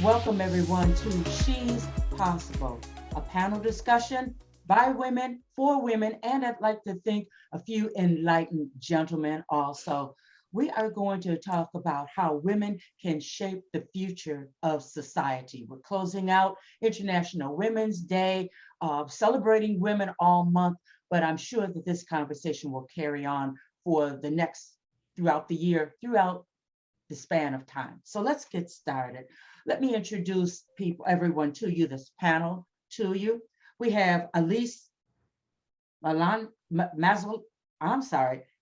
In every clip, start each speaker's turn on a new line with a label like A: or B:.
A: Welcome everyone to She's Possible, a panel discussion by women, for women, and I'd like to think a few enlightened gentlemen also. We are going to talk about how women can shape the future of society. We're closing out International Women's Day, celebrating women all month, but I'm sure that this conversation will carry on for the next, throughout the year, throughout the span of time. So let's get started. Let me introduce everyone to you, this panel to you. We have Alyse Maslonik.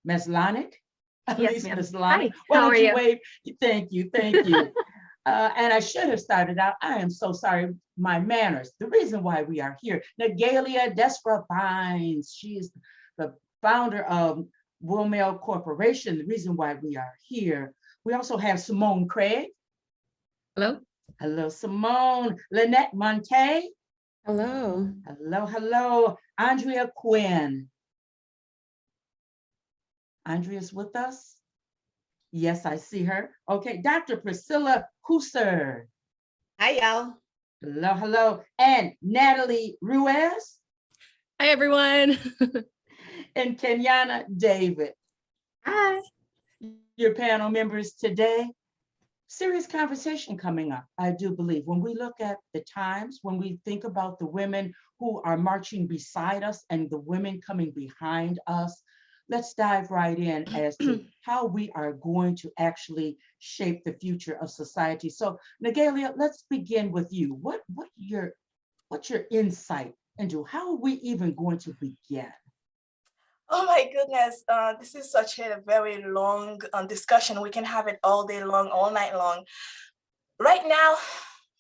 B: Yes,
A: Alyse
B: ma'am.
A: Maslonik.
B: Hi,
A: Why
B: how
A: don't
B: are
A: you
B: you?
A: wave? Thank you. And I should have started out. I am so sorry. My manners. The reason why we are here. Natalie Destra-Vines. She is the founder of WomELLE Corporation. The reason why we are here. We also have Simone Craig.
B: Hello.
A: Hello, Simone. Linette Montae.
C: Hello.
A: Hello. Andrea Quinn. Andrea's with us? Yes, I see her. Okay, Dr. Priscilla Husser.
C: Hi, y'all.
A: Hello. And Natalie Ruiz.
B: Hi, everyone.
A: And Kenyana David.
C: Hi.
A: Your panel members today. Serious conversation coming up, I do believe. When we look at the times, when we think about the women who are marching beside us and the women coming behind us, let's dive right in as to how we are going to actually shape the future of society. So, Natalia, let's begin with you. What's your insight into how are we even going to begin?
D: Oh my goodness, this is such a very long discussion. We can have it all day long, all night long. Right now,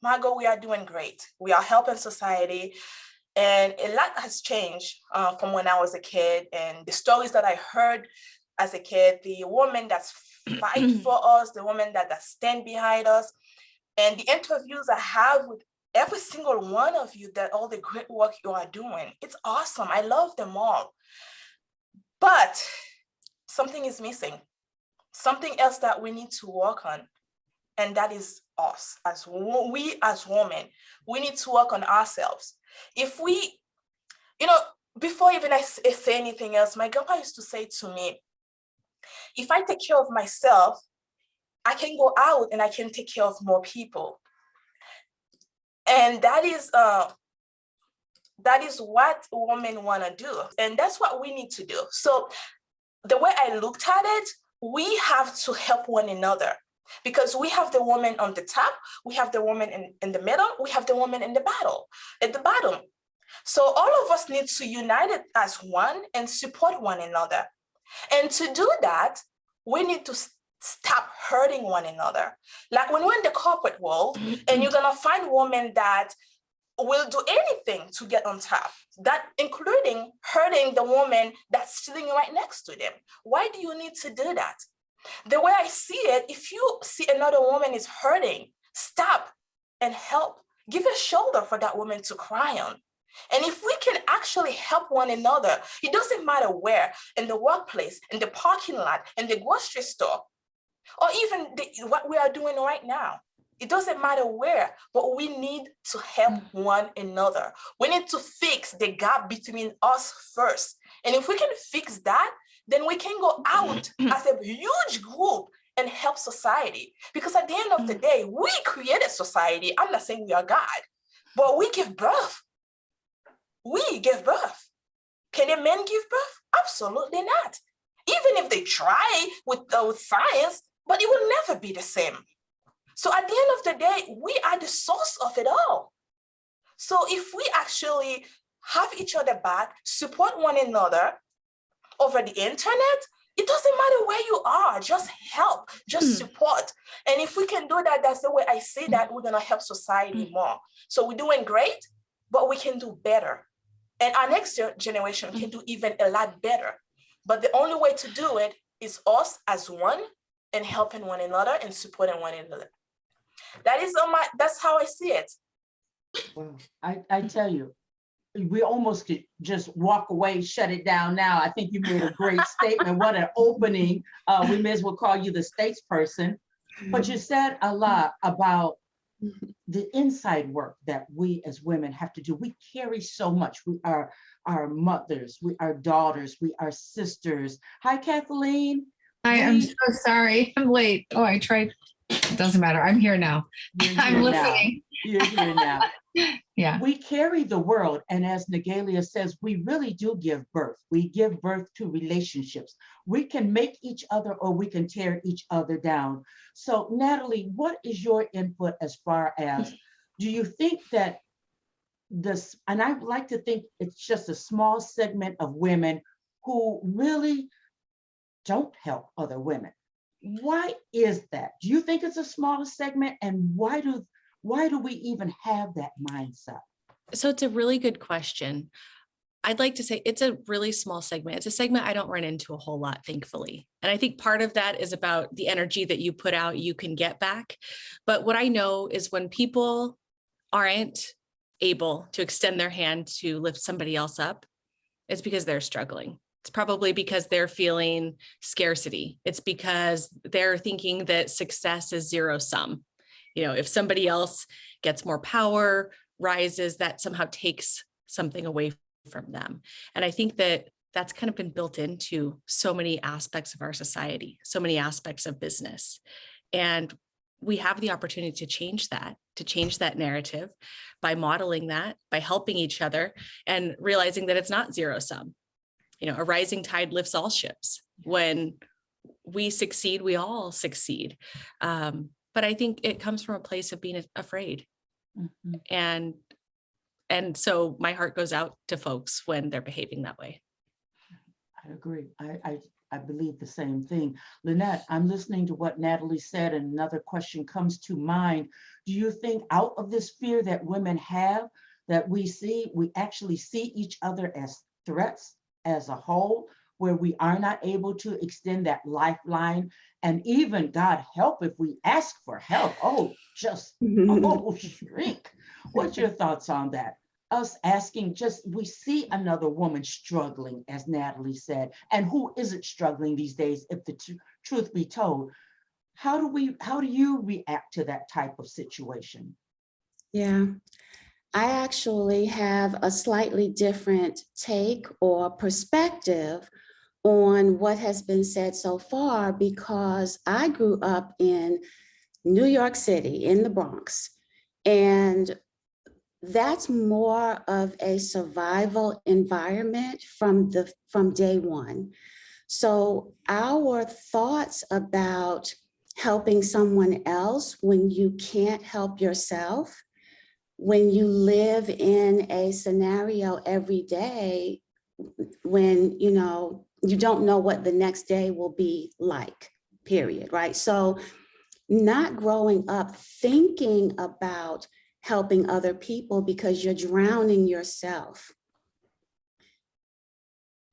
D: Margo, we are doing great. We are helping society, and a lot has changed from when I was a kid, and the stories that I heard as a kid, the women that fight for us, the women that stand behind us, and the interviews I have with every single one of you, that all the great work you are doing. It's awesome. I love them all. But something is missing, something else that we need to work on, and that is us. We as women, we need to work on ourselves. If we, before even I say anything else, my grandpa used to say to me, if I take care of myself, I can go out and I can take care of more people. And that is what women want to do. And that's what we need to do. So the way I looked at it, we have to help one another, because we have the woman on the top, we have the woman in the middle, we have the woman at the bottom. So all of us need to unite it as one and support one another. And to do that, we need to stop hurting one another. Like when we're in the corporate world, and you're gonna find women that will do anything to get on top, that including hurting the woman that's sitting right next to them. Why do you need to do that? The way I see it, if you see another woman is hurting, stop and help. Give a shoulder for that woman to cry on. And if we can actually help one another, it doesn't matter where, in the workplace, in the parking lot, in the grocery store, or even what we are doing right now. It doesn't matter where, but we need to help one another. We need to fix the gap between us first. And if we can fix that, then we can go out as a huge group and help society. Because at the end of the day, we created society. I'm not saying we are God, but we give birth. We give birth. Can a man give birth? Absolutely not. Even if they try with science, but it will never be the same. So at the end of the day, we are the source of it all. So if we actually have each other back, support one another over the internet, it doesn't matter where you are, just help, just support. And if we can do that, that's the way I see that we're gonna help society more. So we're doing great, but we can do better. And our next generation can do even a lot better. But the only way to do it is us as one and helping one another and supporting one another. That's how I see it.
A: Well, I tell you, we almost could just walk away, shut it down now. I think you made a great statement. What an opening. We may as well call you the statesperson. But you said a lot about the inside work that we as women have to do. We carry so much. We are our mothers, we are daughters, we are sisters. Hi, Kathleen.
E: I'm so sorry. I'm late. Oh, I tried. It doesn't matter. I'm here now. I'm listening.
A: You're here now.
E: Yeah.
A: We carry the world. And as Nagalia says, we really do give birth. We give birth to relationships. We can make each other or we can tear each other down. So Natalie, what is your input as far as, do you think that this, and I like to think it's just a small segment of women who really don't help other women. Why is that? Do you think it's a smaller segment? And why do we even have that mindset?
B: So it's a really good question. I'd like to say it's a really small segment. It's a segment I don't run into a whole lot, thankfully. And I think part of that is about the energy that you put out, you can get back. But what I know is when people aren't able to extend their hand to lift somebody else up, it's because they're struggling. It's probably because they're feeling scarcity. It's because they're thinking that success is zero sum. You know, if somebody else gets more power, rises, that somehow takes something away from them. And I think that that's kind of been built into so many aspects of our society, so many aspects of business. And we have the opportunity to change that narrative by modeling that, by helping each other and realizing that it's not zero sum. You know, a rising tide lifts all ships. When we succeed, we all succeed. But I think it comes from a place of being afraid. Mm-hmm. And so my heart goes out to folks when they're behaving that way.
A: I agree. I believe the same thing. Linette, I'm listening to what Natalie said, and another question comes to mind. Do you think out of this fear that women have, that we actually see each other as threats as a whole, where we are not able to extend that lifeline? And even, God help, if we ask for help, shrink. What's your thoughts on that? Us asking, we see another woman struggling, as Natalie said, and who isn't struggling these days, if the truth be told? How do you react to that type of situation?
C: Yeah, I actually have a slightly different take or perspective on what has been said so far, because I grew up in New York City, in the Bronx, and that's more of a survival environment from day one. So our thoughts about helping someone else when you can't help yourself, when you live in a scenario every day, when you don't know what the next day will be like, period, right? So not growing up thinking about helping other people because you're drowning yourself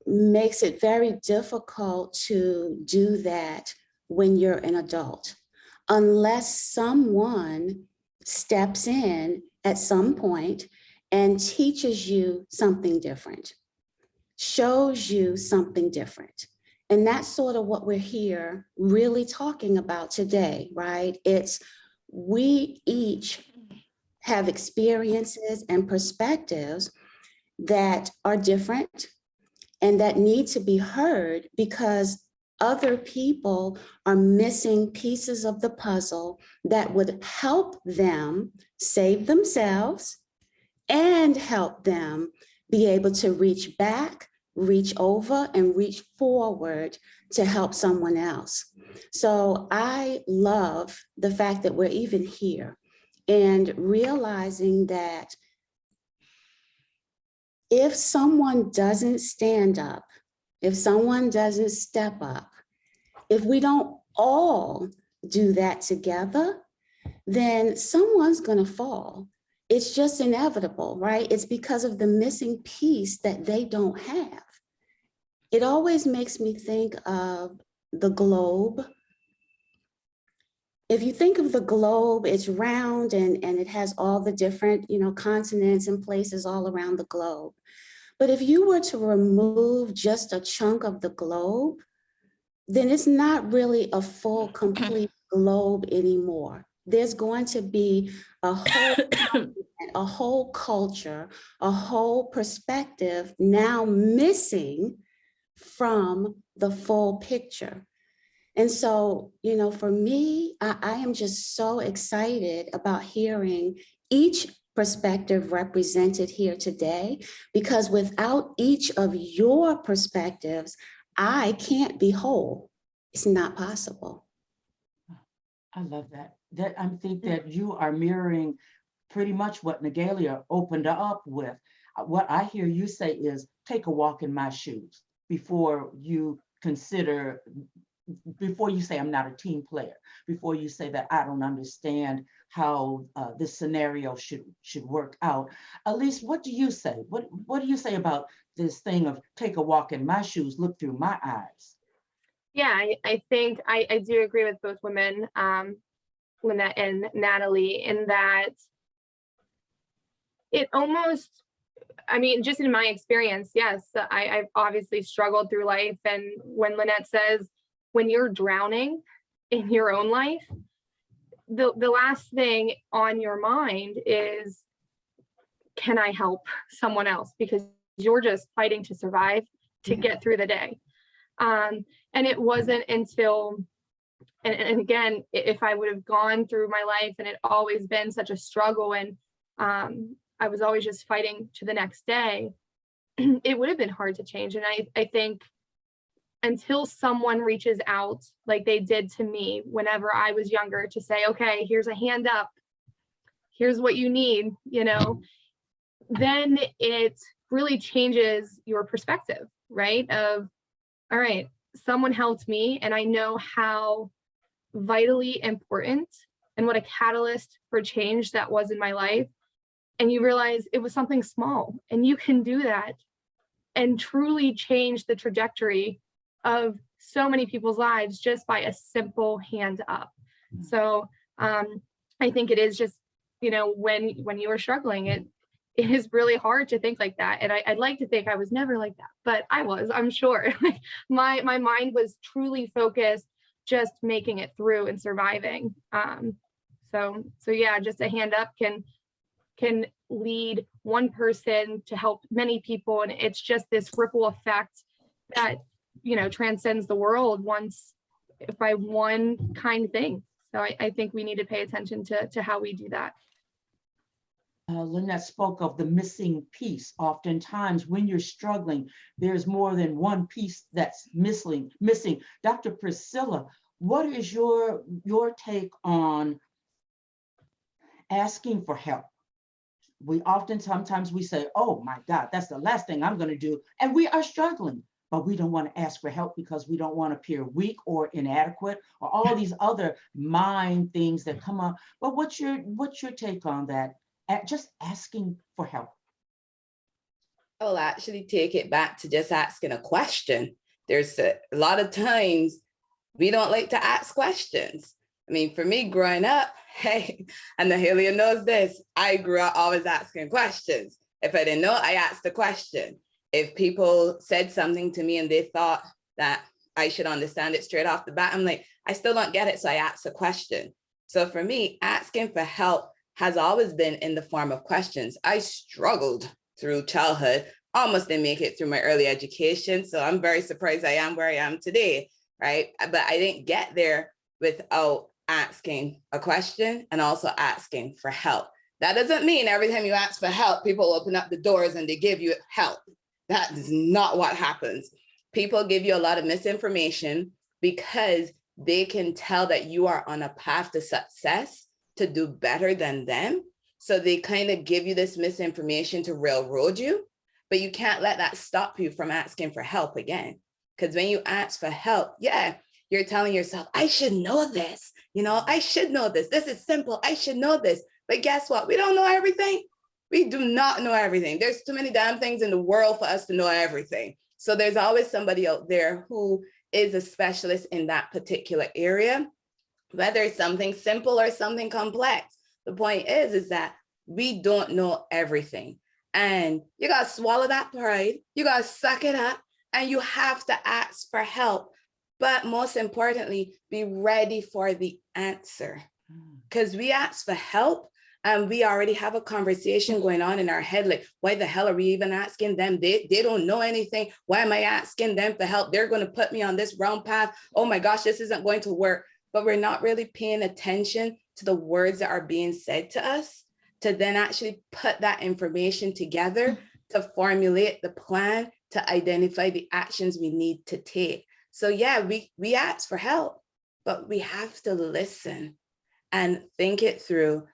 C: makes it very difficult to do that when you're an adult, unless someone steps in at some point and teaches you something different, shows you something different. And that's sort of what we're here really talking about today, right? It's we each have experiences and perspectives that are different and that need to be heard, because other people are missing pieces of the puzzle that would help them save themselves and help them be able to reach back, reach over, and reach forward to help someone else. So I love the fact that we're even here and realizing that if someone doesn't stand up, if someone doesn't step up, if we don't all do that together, then someone's going to fall. It's just inevitable, right? It's because of the missing piece that they don't have. It always makes me think of the globe. If you think of the globe, it's round and it has all the different, continents and places all around the globe. But if you were to remove just a chunk of the globe, then it's not really a full, complete globe anymore. there's going to be a whole, a whole culture, a whole perspective now missing from the full picture. And so, you know, for me, I am just so excited about hearing each perspective represented here today, because without each of your perspectives, I can't be whole. It's not possible.
A: I love that. I think that you are mirroring pretty much what Nagalia opened up with. What I hear you say is, take a walk in my shoes before you consider, before you say I'm not a team player, before you say that I don't understand how this scenario should work out. Alyse, what do you say? What do you say about this thing of take a walk in my shoes, look through my eyes?
F: Yeah, I think I do agree with both women, Linette and Natalie, in that it almost, I mean, just in my experience, yes, I've obviously struggled through life. And when Linette says, when you're drowning in your own life, the last thing on your mind is, can I help someone else? Because you're just fighting to survive, to get through the day. And it wasn't until, and again, if I would have gone through my life and it always been such a struggle, and I was always just fighting to the next day, it would have been hard to change. And I think until someone reaches out, like they did to me whenever I was younger, to say, okay, here's a hand up, here's what you need, you know, then it really changes your perspective, right? Of, all right, someone helped me, and I know how vitally important and what a catalyst for change that was in my life. And you realize it was something small, and you can do that and truly change the trajectory of so many people's lives just by a simple hand up. So I think it is just, you know, when you are struggling, it is really hard to think like that. And I'd like to think I was never like that, but I was, I'm sure. my mind was truly focused, just making it through and surviving. So yeah, just a hand up can lead one person to help many people. And it's just this ripple effect that, you know, transcends the world once by one kind thing. So I think we need to pay attention to how we do that.
A: Linette spoke of the missing piece. Oftentimes when you're struggling, there's more than one piece that's missing. Dr. Priscilla, what is your take on asking for help? Sometimes we say, oh my God, that's the last thing I'm going to do. And we are struggling, but we don't want to ask for help because we don't want to appear weak or inadequate or all these other mind things that come up. But what's your take on that? Just asking for help.
G: I'll actually take it back to just asking a question. There's a lot of times we don't like to ask questions. I mean, for me growing up, hey, and Natalia knows this, I grew up always asking questions. If I didn't know, I asked a question. If people said something to me and they thought that I should understand it straight off the bat, I'm like, I still don't get it, so I asked a question. So for me, asking for help has always been in the form of questions. I struggled through childhood, almost didn't make it through my early education. So I'm very surprised I am where I am today, right? But I didn't get there without asking a question and also asking for help. That doesn't mean every time you ask for help, people open up the doors and they give you help. That is not what happens. People give you a lot of misinformation because they can tell that you are on a path to success, to do better than them. So they kind of give you this misinformation to railroad you, but you can't let that stop you from asking for help again. Because when you ask for help, yeah, you're telling yourself, I should know this. You know, I should know this. This is simple. I should know this. But guess what? We don't know everything. We do not know everything. There's too many damn things in the world for us to know everything. So there's always somebody out there who is a specialist in that particular area, whether it's something simple or something complex. The point is that we don't know everything. And you got to swallow that pride. You got to suck it up, and you have to ask for help. But most importantly, be ready for the answer. because we ask for help and we already have a conversation going on in our head, like, why the hell are we even asking them? They don't know anything. Why am I asking them for help? They're going to put me on this wrong path. Oh my gosh, this isn't going to work. But we're not really paying attention to the words that are being said to us, to then actually put that information together to formulate the plan, to identify the actions we need to take. So yeah, we ask for help, but we have to listen and think it through,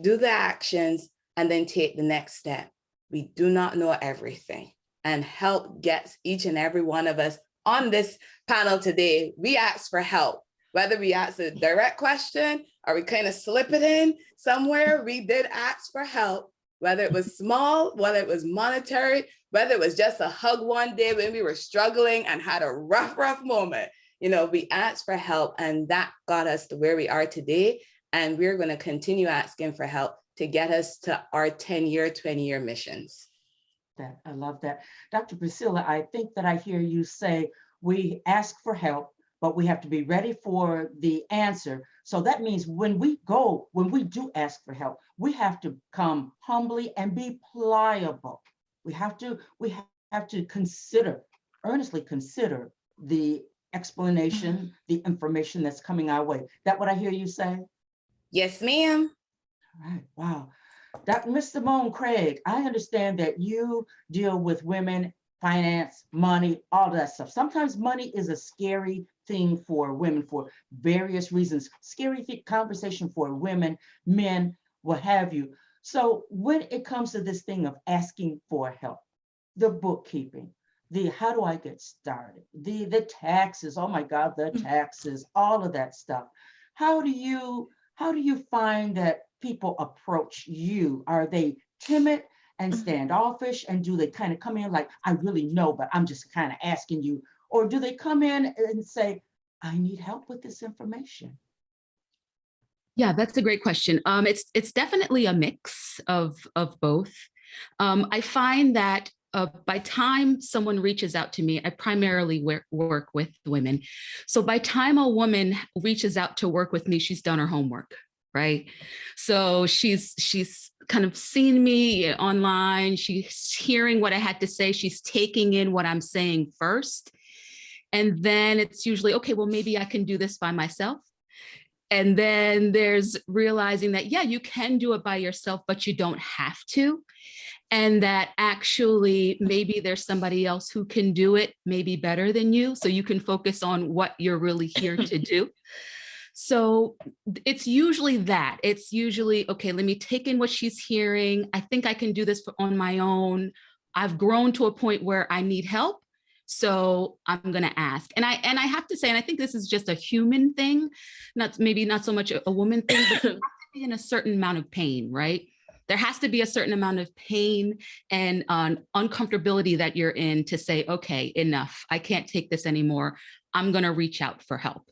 G: do the actions, and then take the next step. We do not know everything, and help gets each and every one of us on this panel today. We ask for help, whether we ask a direct question or we kind of slip it in somewhere. We did ask for help, whether it was small, whether it was monetary, whether it was just a hug one day when we were struggling and had a rough moment. You know, we asked for help, and that got us to where we are today. And we're going to continue asking for help to get us to our 10-year, 20-year missions.
A: I love that. Dr. Priscilla, I think that I hear you say we ask for help, but we have to be ready for the answer. So that means when we do ask for help, we have to come humbly and be pliable. We have to earnestly consider the explanation, the information that's coming our way. That what I hear you say?
G: Yes, ma'am.
A: All right, wow. Ms. Simone Craig, I understand that you deal with women, finance, money, all that stuff. Sometimes money is a scary thing for women for various reasons. Scary conversation for women, men, what have you. So when it comes to this thing of asking for help, the bookkeeping, the how do I get started, the taxes, oh my God, the taxes, all of that stuff. How do you find that people approach you? Are they timid and standoffish? And do they kind of come in like, I really know, but I'm just kind of asking you? Or do they come in and say, I need help with this information?
H: Yeah, that's a great question. It's definitely a mix of both. I find that by time someone reaches out to me, I primarily work with women. So by time a woman reaches out to work with me, she's done her homework, right? So she's kind of seen me online. She's hearing what I had to say. She's taking in what I'm saying first. And then it's usually, okay, well, maybe I can do this by myself. And then there's realizing that, yeah, you can do it by yourself, but you don't have to. And that actually maybe there's somebody else who can do it maybe better than you. So you can focus on what you're really here to do. So it's usually that. It's usually, okay, let me take in what she's hearing. I think I can do this on my own. I've grown to a point where I need help. So I'm going to ask. And I have to say, and I think this is just a human thing, maybe not so much a woman thing, but you have to be in a certain amount of pain, right? There has to be a certain amount of pain and uncomfortability that you're in to say, okay, enough. I can't take this anymore. I'm going to reach out for help.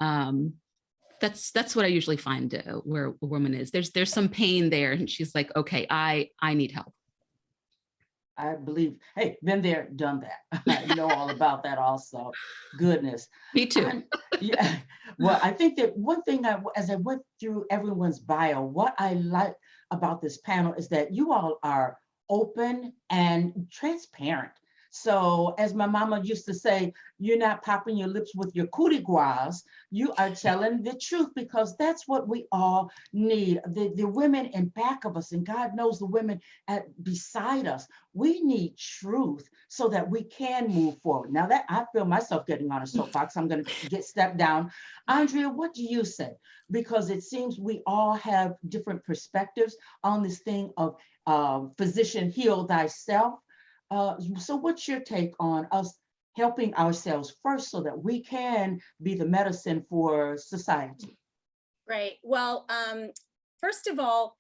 H: That's what I usually find where a woman is. There's some pain there, and she's like, okay, I need help.
A: I believe, hey, been there, done that. I know all about that also. Goodness.
H: Me too.
A: Yeah. Well, I think that one thing, as I went through everyone's bio, what I like about this panel is that you all are open and transparent. So as my mama used to say, you're not popping your lips with your coup de grace. You are telling the truth, because that's what we all need. The women in back of us, and God knows the women beside us, we need truth so that we can move forward. Now that I feel myself getting on a soapbox, I'm going to get stepped down. Andrea, what do you say? Because it seems we all have different perspectives on this thing of physician heal thyself. So what's your take on us helping ourselves first so that we can be the medicine for society?
I: Right. Well, first of all,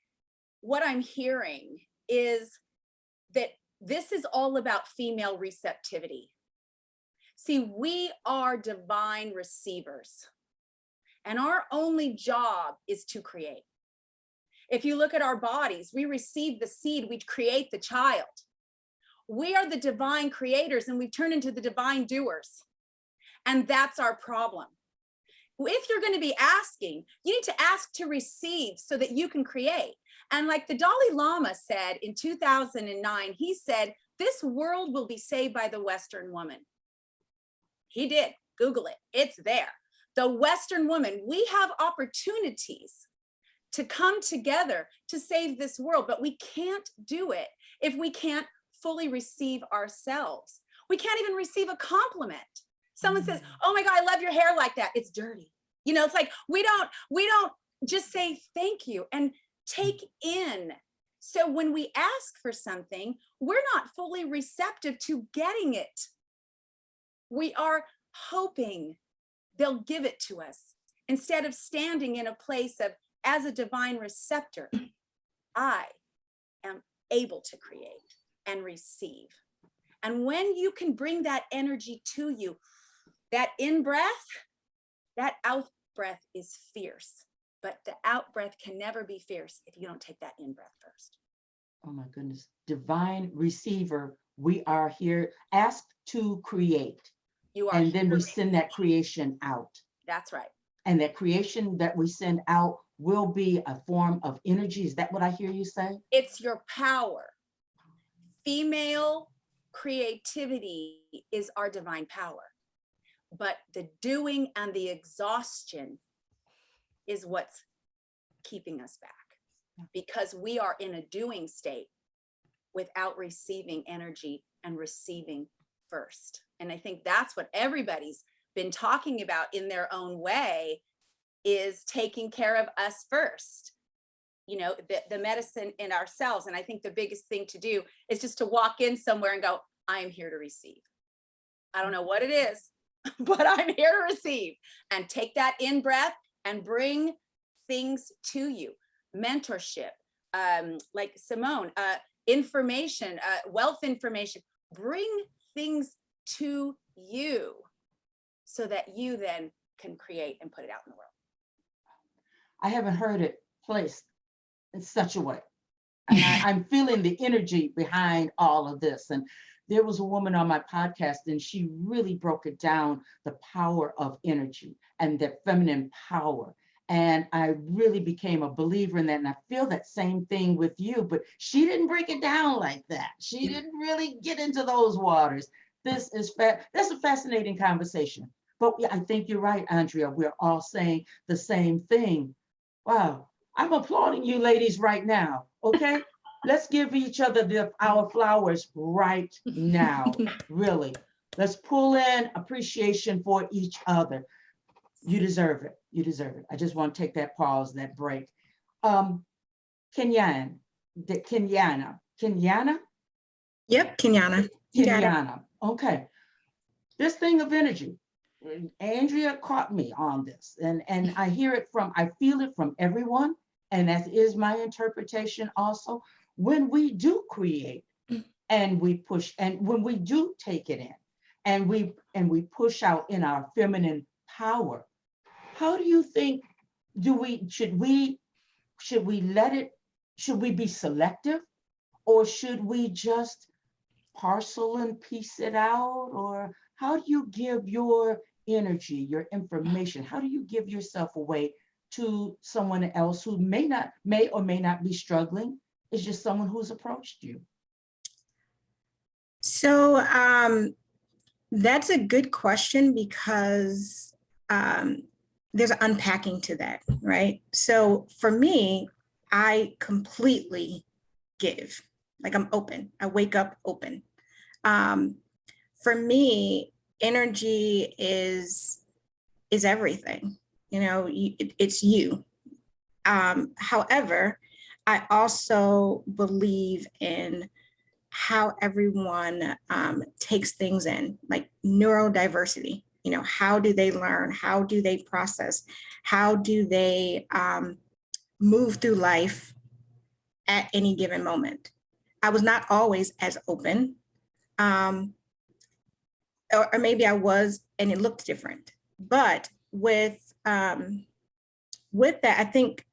I: what I'm hearing is that this is all about female receptivity. See, we are divine receivers, and our only job is to create. If you look at our bodies, we receive the seed, we create the child. We are the divine creators, and we've turned into the divine doers. And that's our problem. if you're going to be asking, you need to ask to receive so that you can create. And like the Dalai Lama said in 2009, he said, this world will be saved by the Western woman. He did. Google it. It's there. The Western woman. We have opportunities to come together to save this world, but we can't do it if we can't fully receive ourselves. We can't even receive a compliment. Someone says, oh my God, I love your hair like that. It's dirty. You know, it's like, we don't just say thank you and take in. So when we ask for something, we're not fully receptive to getting it. We are hoping they'll give it to us instead of standing in a place of, as a divine receptor, I am able to create and receive. And when you can bring that energy to you, that in breath, that out breath is fierce, but the out breath can never be fierce if you don't take that in breath first.
A: Oh my goodness. Divine receiver, we are here asked to create.
I: You are
A: and then we
I: here.
A: send that creation out.
I: That's right.
A: And that creation that we send out will be a form of energy. Is that what I hear you say?
I: It's your power. Female creativity is our divine power. But the doing and the exhaustion is what's keeping us back, because we are in a doing state without receiving energy and receiving first. And I think that's what everybody's been talking about in their own way, is taking care of us first. You know, the medicine in ourselves. And I think the biggest thing to do is just to walk in somewhere and go, I'm here to receive. I don't know what it is, but I'm here to receive. And take that in breath and bring things to you. Mentorship, like Simone, information, wealth information, bring things to you so that you then can create and put it out in the world.
A: I haven't heard it placed in such a way. And I'm feeling the energy behind all of this. And there was a woman on my podcast, and she really broke it down, the power of energy and the feminine power. And I really became a believer in that. And I feel that same thing with you, but she didn't break it down like that. She didn't really get into those waters. That's a fascinating conversation. But I think you're right, Andrea. We're all saying the same thing. Wow. I'm applauding you ladies right now. Okay. Let's give each other our flowers right now. Really. Let's pull in appreciation for each other. You deserve it. You deserve it. I just want to take that pause, that break. Kenyana.
J: Yep, Kenyana. You got it.
A: Kenyana. Okay. This thing of energy. Andrea caught me on this, and I feel it from everyone, and that is my interpretation also. When we do create and we push, and when we do take it in and we push out in our feminine power, how do you think should we be selective, or should we just parcel and piece it out? Or how do you give your energy, your information, how do you give yourself away to someone else who may or may not be struggling? It's just someone who's approached you.
J: So that's a good question, because there's an unpacking to that, right? So for me, I completely give. Like, I'm open. I wake up open. For me, energy is everything. You know, it's you. However, I also believe in how everyone takes things in, like neurodiversity. You know, how do they learn? How do they process? How do they move through life at any given moment? I was not always as open, or maybe I was, and it looked different. But with that, I think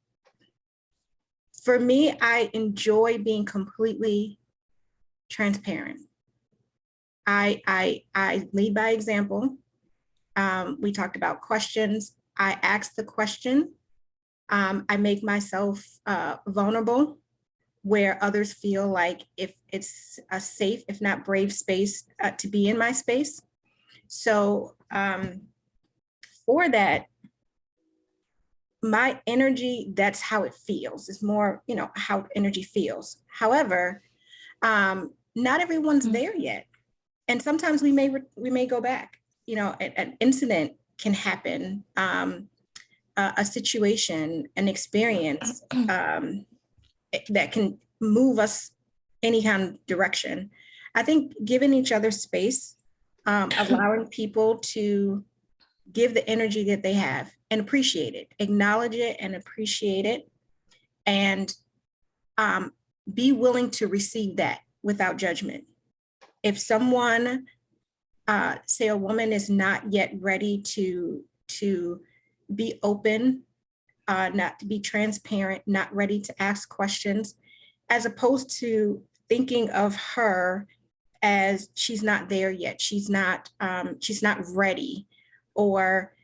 J: for me, I enjoy being completely transparent. I lead by example. We talked about questions. I ask the question. I make myself vulnerable where others feel like if it's a safe, if not brave space to be in my space. So for that, my energy, that's how it feels. It's more, how energy feels. However, not everyone's there yet. And sometimes we may go back, an incident can happen, a situation, an experience that can move us any kind of direction. I think giving each other space, allowing people to give the energy that they have and appreciate it, acknowledge it and appreciate it, and be willing to receive that without judgment. If someone, say a woman is not yet ready to be open, not to be transparent, not ready to ask questions, as opposed to thinking of her as she's not there yet, she's not ready, or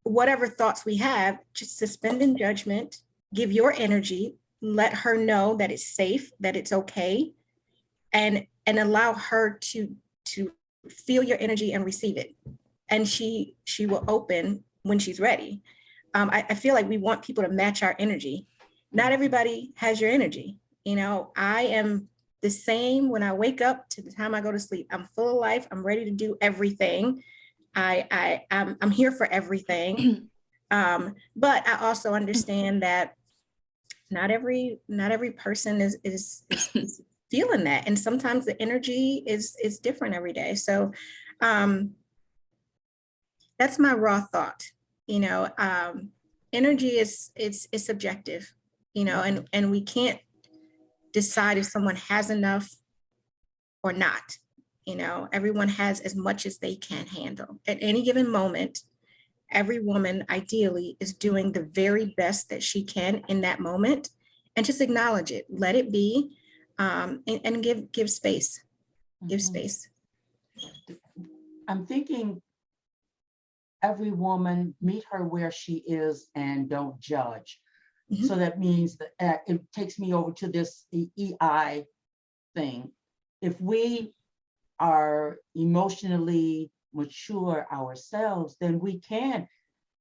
J: whatever thoughts we have, just suspend in judgment, give your energy, let her know that it's safe, that it's okay, and allow her to feel your energy and receive it. And she will open when she's ready. I feel like we want people to match our energy. Not everybody has your energy. I am the same when I wake up to the time I go to sleep. I'm full of life. I'm ready to do everything. I'm here for everything. But I also understand that not every person is feeling that. And sometimes the energy is different every day. So that's my raw thought. Energy is subjective, and we can't decide if someone has enough or not. Everyone has as much as they can handle. At any given moment, every woman ideally is doing the very best that she can in that moment, and just acknowledge it, let it be, and give space, give space.
A: I'm thinking every woman, meet her where she is and don't judge. Mm-hmm. So that means that it takes me over to this EI thing. If we are emotionally mature ourselves, then we can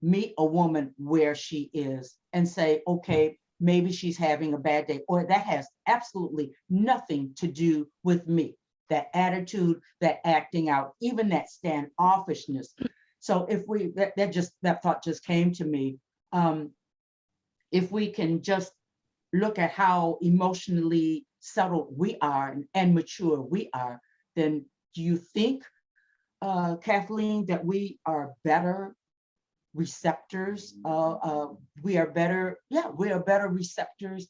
A: meet a woman where she is and say, okay, maybe she's having a bad day, or that has absolutely nothing to do with me. That attitude, that acting out, even that standoffishness. So if we, that thought just came to me. If we can just look at how emotionally settled we are and mature we are, then do you think, Kathleen, that we are better receptors? We are better receptors,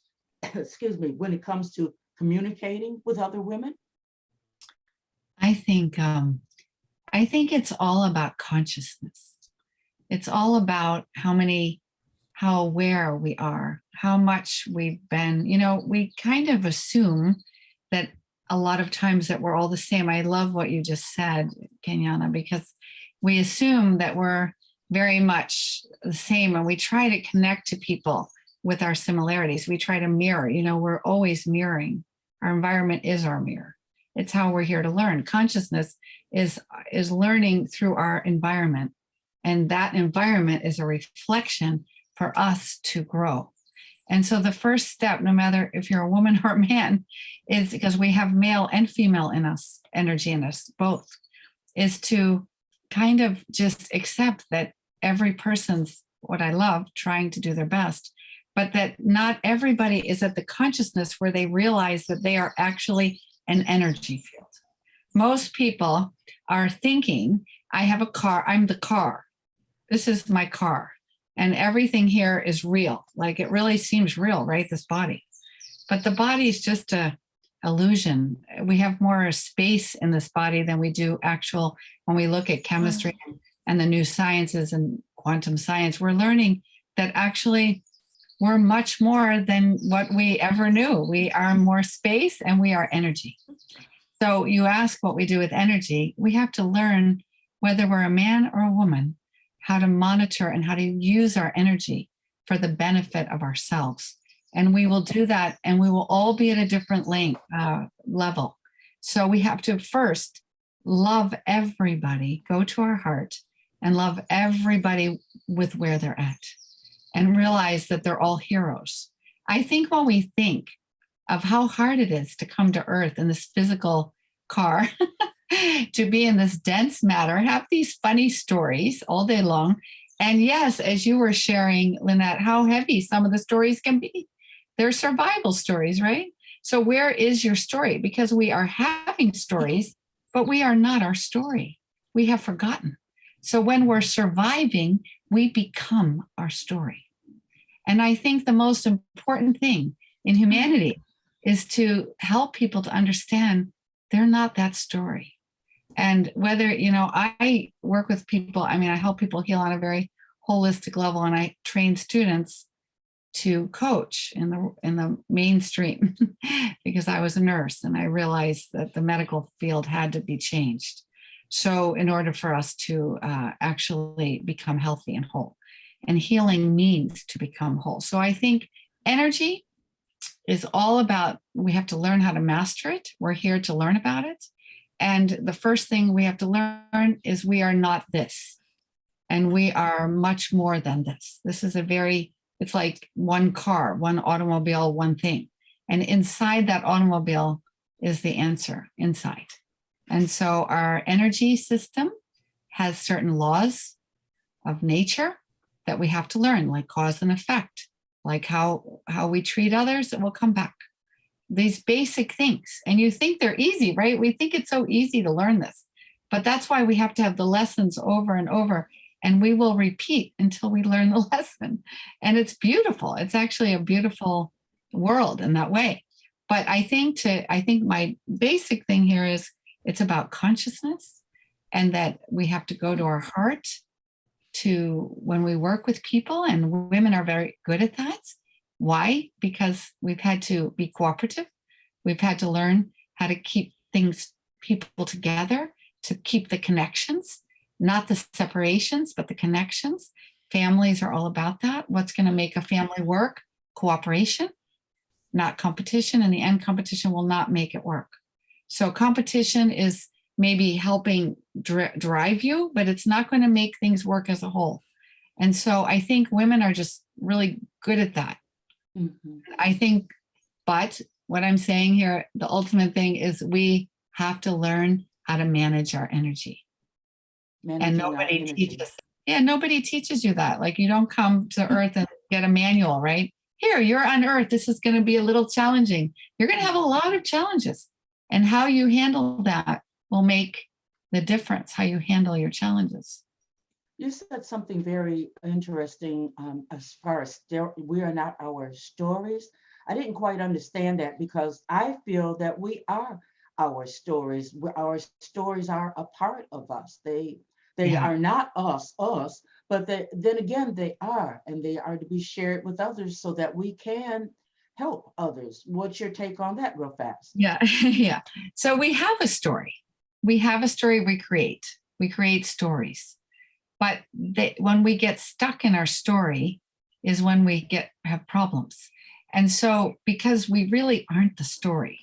A: excuse me, when it comes to communicating with other women?
E: I think it's all about consciousness. It's all about how aware we are, how much we've been, we kind of assume that a lot of times that we're all the same. I love what you just said, Kenyana, because we assume that we're very much the same, and we try to connect to people with our similarities. We try to mirror, we're always mirroring. Our environment is our mirror. It's how we're here to learn. Consciousness is learning through our environment. And that environment is a reflection for us to grow. And so the first step, no matter if you're a woman or a man, is because we have male and female in us, energy in us, both, is to kind of just accept that every person's, what I love, trying to do their best, but that not everybody is at the consciousness where they realize that they are actually an energy field. Most people are thinking, I have a car, I'm the car. This is my car. And everything here is real. Like it really seems real, right? This body. But the body is just a illusion. We have more space in this body than we do actual, when we look at chemistry and the new sciences and quantum science, we're learning that actually we're much more than what we ever knew. We are more space and we are energy. So you ask what we do with energy, we have to learn, whether we're a man or a woman, how to monitor and how to use our energy for the benefit of ourselves. And we will do that, and we will all be at a different level. So we have to first love everybody, go to our heart and love everybody with where they're at, and realize that they're all heroes. I think when we think of how hard it is to come to Earth in this physical car, to be in this dense matter, have these funny stories all day long. And yes, as you were sharing, Linette, how heavy some of the stories can be. They're survival stories, right? So where is your story? Because we are having stories, but we are not our story. We have forgotten. So when we're surviving, we become our story. And I think the most important thing in humanity is to help people to understand they're not that story. And whether, I work with people, I help people heal on a very holistic level, and I train students to coach in the mainstream because I was a nurse and I realized that the medical field had to be changed. So in order for us to actually become healthy and whole, and healing means to become whole. So I think energy is all about, we have to learn how to master it. We're here to learn about it. And the first thing we have to learn is we are not this. And we are much more than this. This is it's like one car, one automobile, one thing. And inside that automobile is the answer inside. And so our energy system has certain laws of nature that we have to learn, like cause and effect, like how we treat others, it will come back. These basic things. And you think they're easy, right? We think it's so easy to learn this, but that's why we have to have the lessons over and over. And we will repeat until we learn the lesson. And it's beautiful. It's actually a beautiful world in that way. But I think my basic thing here is it's about consciousness, and that we have to go to our heart when we work with people, and women are very good at that. Why? Because we've had to be cooperative. We've had to learn how to keep people together, to keep the connections. Not the separations, but the connections. Families are all about that. What's going to make a family work? Cooperation, not competition. In the end, competition will not make it work. So competition is maybe helping drive you, but it's not going to make things work as a whole. And so I think women are just really good at that. Mm-hmm. I think, but what I'm saying here, the ultimate thing is we have to learn how to manage our energy. And nobody teaches you that. Like, you don't come to Earth and get a manual, right? Here, you're on Earth. This is going to be a little challenging. You're going to have a lot of challenges. And how you handle that will make the difference, how you handle your challenges.
A: You said something very interesting as far as we are not our stories. I didn't quite understand that, because I feel that we are our stories. Our stories are a part of us. They are not us, but then again, they are, and they are to be shared with others so that we can help others. What's your take on that, real fast?
E: Yeah, yeah. So we have a story. We have a story we create. We create stories. But when we get stuck in our story is when we have problems. And so, because we really aren't the story,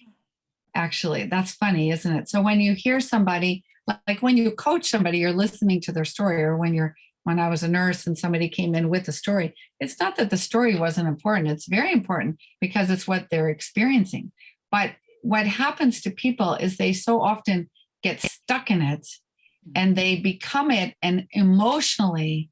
E: actually, that's funny, isn't it? So when you hear somebody, like when you coach somebody, you're listening to their story, or when I was a nurse and somebody came in with a story, it's not that the story wasn't important. It's very important because it's what they're experiencing. But what happens to people is they so often get stuck in it and they become it, and emotionally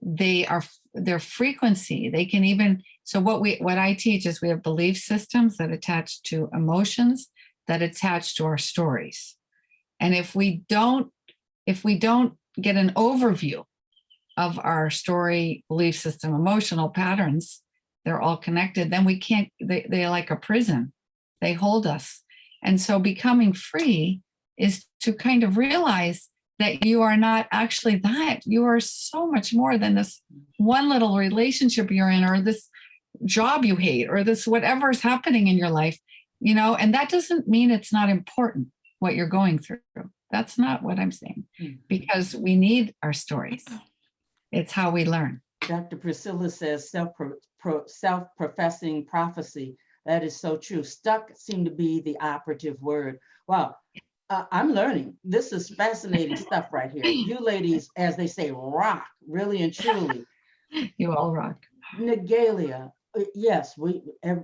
E: their frequency, they can even, so what I teach is we have belief systems that attach to emotions that attach to our stories. And if we don't get an overview of our story, belief system, emotional patterns, they're all connected, then we can't, they're like a prison. They hold us. And so becoming free is to kind of realize that you are not actually that. You are so much more than this one little relationship you're in, or this job you hate, or this whatever is happening in your life, and that doesn't mean it's not important what you're going through. That's not what I'm saying, because we need our stories. It's how we learn.
A: Dr. Priscilla says self-professing prophecy. That is so true. Stuck seemed to be the operative word. Wow. I'm learning. This is fascinating stuff right here. You ladies, as they say, rock, really and truly.
E: You all rock.
A: Negalia, yes,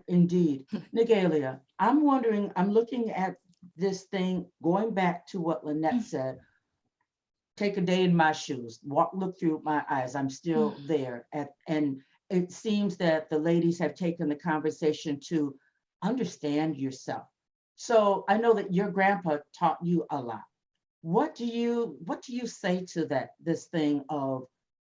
A: indeed. Negalia, I'm wondering, I'm looking at this thing, going back to what Linette said, take a day in my shoes, look through my eyes, I'm still there. And it seems that the ladies have taken the conversation to understand yourself. So I know that your grandpa taught you a lot. What do you say to this thing of,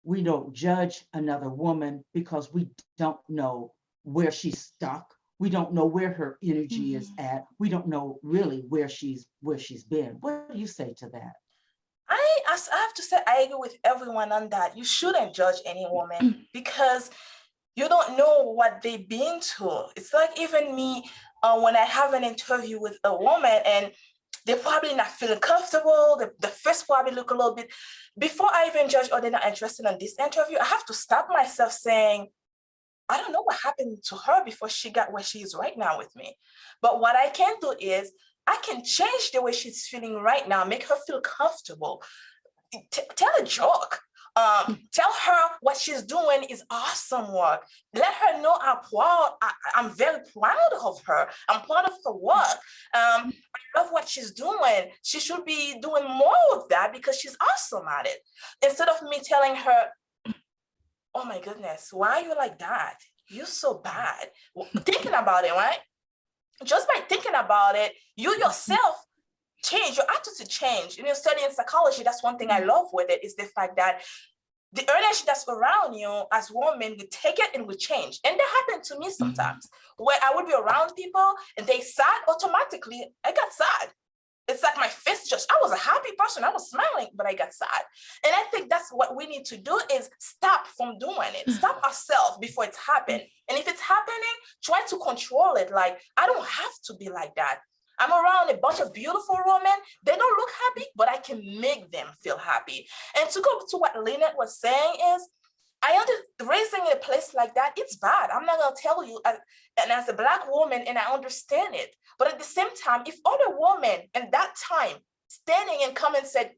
A: we don't judge another woman because we don't know where she's stuck. We don't know where her energy is at. We don't know really where she's been. What do you say to that?
D: I have to say, I agree with everyone on that. You shouldn't judge any woman because you don't know what they've been to. It's like even me, when I have an interview with a woman and they're probably not feeling comfortable, the face probably look a little bit, before I even judge, or they're not interested in this interview, I have to stop myself saying, I don't know what happened to her before she got where she is right now with me. But what I can do is I can change the way she's feeling right now, make her feel comfortable. Tell a joke. Tell her what she's doing is awesome work. Let her know I'm very proud of her. I'm proud of her work. I love what she's doing. She should be doing more of that because she's awesome at it. Instead of me telling her, oh my goodness, why are you like that? You're so bad. Thinking about it, right? Just by thinking about it, you yourself change, your attitude change. You know, studying psychology, that's one thing I love with it, is the fact that the energy that's around you as women, we take it and we change. And that happened to me sometimes, where I would be around people and they sad, automatically, I got sad. It's like my face I was a happy person, I was smiling, but I got sad. And I think that's what we need to do, is stop from doing it. Stop ourselves before it's happened. And if it's happening, try to control it. Like, I don't have to be like that. I'm around a bunch of beautiful women. They don't look happy, but I can make them feel happy. And to go to what Linette was saying is, raising in a place like that, it's bad. I'm not gonna tell you, and as a Black woman, and I understand it. But at the same time, if other women in that time standing and come and said,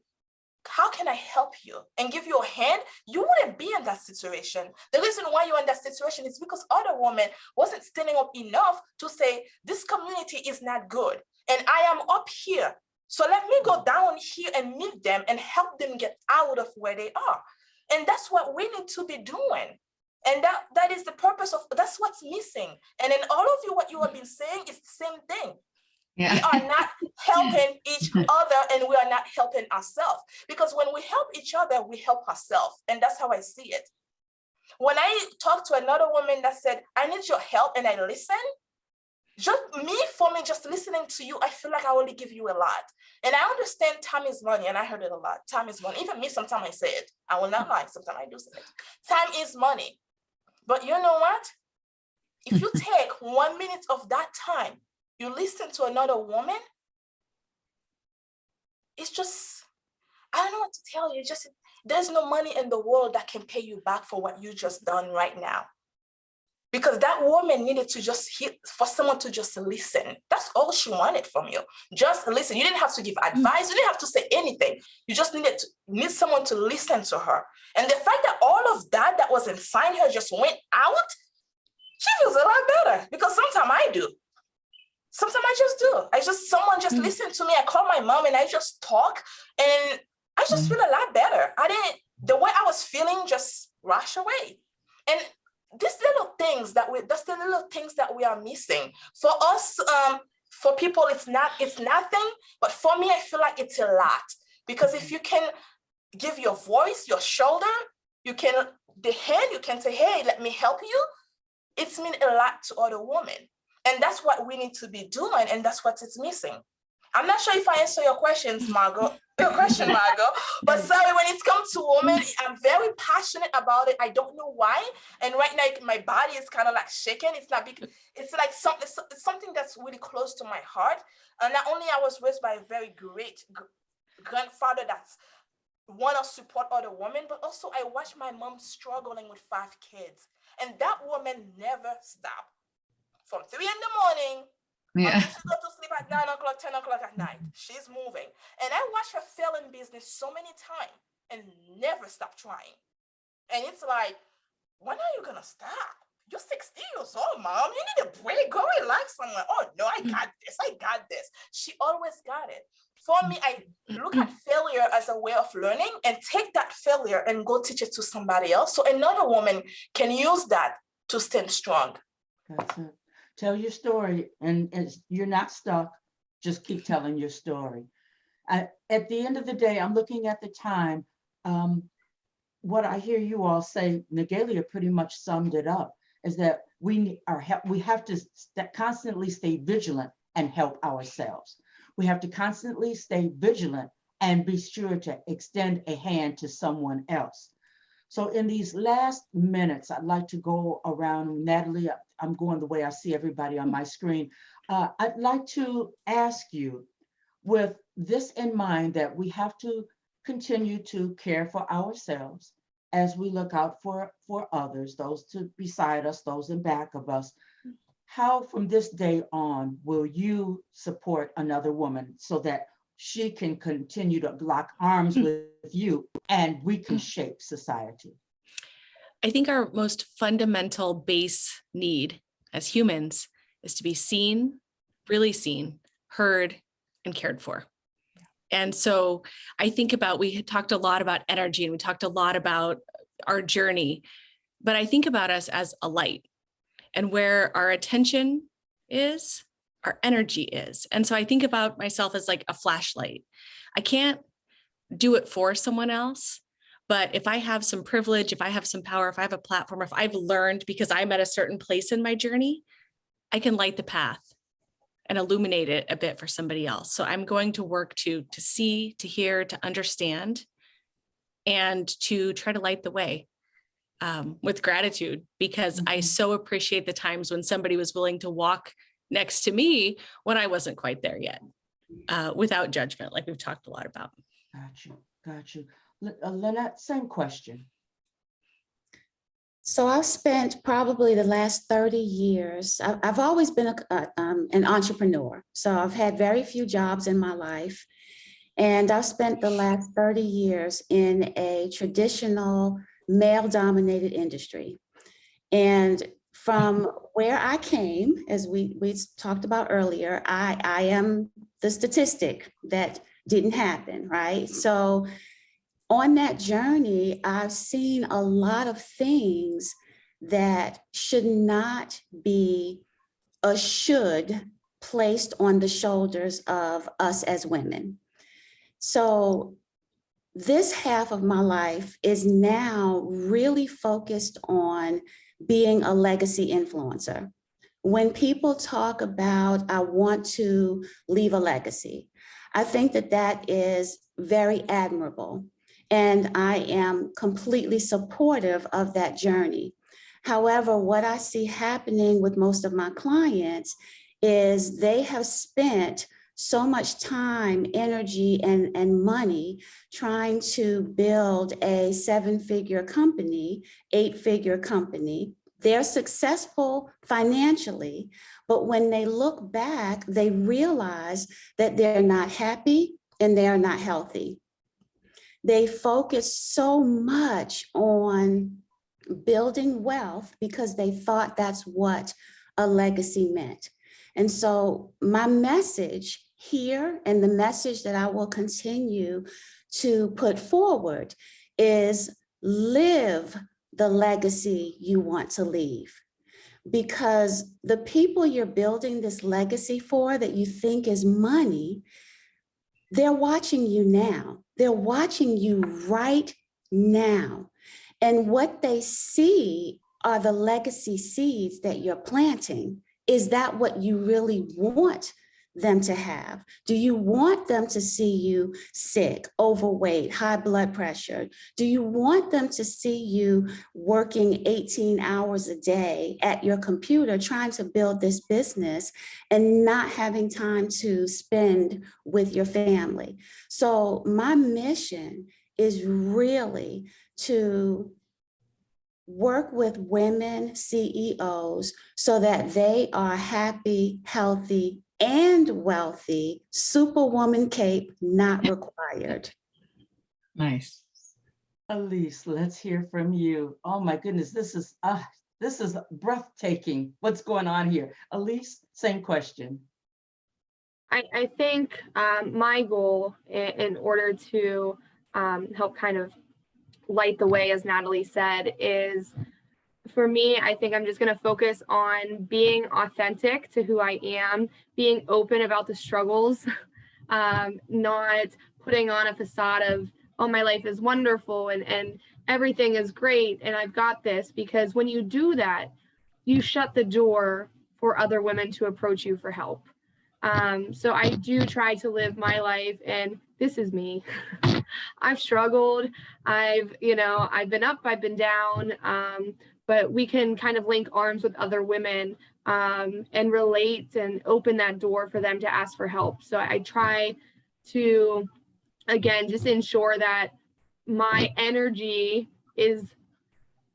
D: how can I help you, and give you a hand, you wouldn't be in that situation. The reason why you're in that situation is because other women wasn't standing up enough to say, this community is not good, and I am up here. So let me go down here and meet them and help them get out of where they are. And that's what we need to be doing. And that is the purpose of, that's what's missing. And in all of you, what you have been saying is the same thing. Yeah. We are not helping each other, and we are not helping ourselves. Because when we help each other, we help ourselves. And that's how I see it. When I talked to another woman that said, I need your help, and I listen, just listening to you, I feel like I only give you a lot. And I understand time is money, and I heard it a lot. Time is money. Even me, sometimes I say it. I will not lie. Sometimes I do say it. Time is money. But you know what? If you take 1 minute of that time, you listen to another woman, it's just, I don't know what to tell you. There's no money in the world that can pay you back for what you just done right now. Because that woman needed to for someone to just listen. That's all she wanted from you. Just listen. You didn't have to give advice. You didn't have to say anything. You just need someone to listen to her. And the fact that all of that was inside her just went out, she feels a lot better. Because sometimes I do. Sometimes I just do. Someone just listened to me. I call my mom and I just talk, and I just feel a lot better. The way I was feeling just rush away. And these little things that's the little things that we are missing. For us, for people, it's nothing, but for me, I feel like it's a lot. Because if you can give your voice, your shoulder, the hand, you can say, hey, let me help you. It's mean a lot to other women. And that's what we need to be doing, and that's what it's missing. I'm not sure if I answer your questions, Margo. But sorry, when it comes to women, I'm very passionate about it. I don't know why. And right now, my body is kind of like shaking. It's not because it's like it's something that's really close to my heart. And not only I was raised by a very great grandfather that's want to support other women, but also I watched my mom struggling with 5 kids. And that woman never stopped. From 3 in the morning
E: Yeah.
D: until she go to sleep at 9 o'clock, 10 o'clock at night. She's moving. And I watched her fail in business so many times and never stop trying. And it's like, when are you going to stop? You're 60 years old, mom. You need a break. Go relax somewhere. Oh, no, I got this. I got this. She always got it. For me, I look at failure as a way of learning and take that failure and go teach it to somebody else. So another woman can use that to stand strong.
A: That's it. Tell your story, and you're not stuck. Just keep telling your story. At the end of the day, I'm looking at the time. What I hear you all say, Negalia pretty much summed it up, is that we have to constantly stay vigilant and help ourselves. We have to constantly stay vigilant and be sure to extend a hand to someone else. So in these last minutes, I'd like to go around. Natalie, I'm going the way I see everybody on my screen. I'd like to ask you, with this in mind, that we have to continue to care for ourselves as we look out for others, those beside us, those in back of us. How from this day on will you support another woman so that she can continue to lock arms with you and we can shape society?
B: I think our most fundamental base need as humans is to be seen, really seen, heard, and cared for. And so I think about, we had talked a lot about energy and we talked a lot about our journey, but I think about us as a light, and where our attention is, our energy is. And so I think about myself as like a flashlight. I can't do it for someone else, but if I have some privilege, if I have some power, if I have a platform, if I've learned because I'm at a certain place in my journey, I can light the path and illuminate it a bit for somebody else. So I'm going to work to see, to hear, to understand, and to try to light the way with gratitude, because I so appreciate the times when somebody was willing to walk next to me when I wasn't quite there yet, without judgment, like we've talked a lot about.
A: Got you. Linette, same question.
C: So I've spent probably the last 30 years, I've always been an entrepreneur. So I've had very few jobs in my life. And I've spent the last 30 years in a traditional male-dominated industry. And from where I came, as we talked about earlier, I am the statistic that didn't happen, right? So on that journey, I've seen a lot of things that should not be a should placed on the shoulders of us as women. So this half of my life is now really focused on being a legacy influencer. When people talk about, I want to leave a legacy, I think that that is very admirable. And I am completely supportive of that journey. However, what I see happening with most of my clients is they have spent so much time, energy, and money trying to build a 7-figure company, 8-figure company. They're successful financially, but when they look back, they realize that they're not happy and they're not healthy. They focus so much on building wealth because they thought that's what a legacy meant. And so my message here, and the message that I will continue to put forward, is live the legacy you want to leave. Because the people you're building this legacy for that you think is money, they're watching you now. They're watching you right now. And what they see are the legacy seeds that you're planting. Is that what you really want them to have? Do you want them to see you sick, overweight, high blood pressure? Do you want them to see you working 18 hours a day at your computer trying to build this business and not having time to spend with your family? So my mission is really to work with women CEOs so that they are happy, healthy, and wealthy. Superwoman cape not required.
E: Nice.
A: Alyse, let's hear from you. Oh my goodness, this is breathtaking. What's going on here? Alyse, same question.
F: I think my goal in order to help kind of light the way, as Natalie said, is for me, I think I'm just going to focus on being authentic to who I am, being open about the struggles, not putting on a facade of, oh, my life is wonderful and everything is great and I've got this, because when you do that, you shut the door for other women to approach you for help. So I do try to live my life, and this is me. I've struggled. I've been up, I've been down, but we can kind of link arms with other women and relate and open that door for them to ask for help. So I try to, again, just ensure that my energy is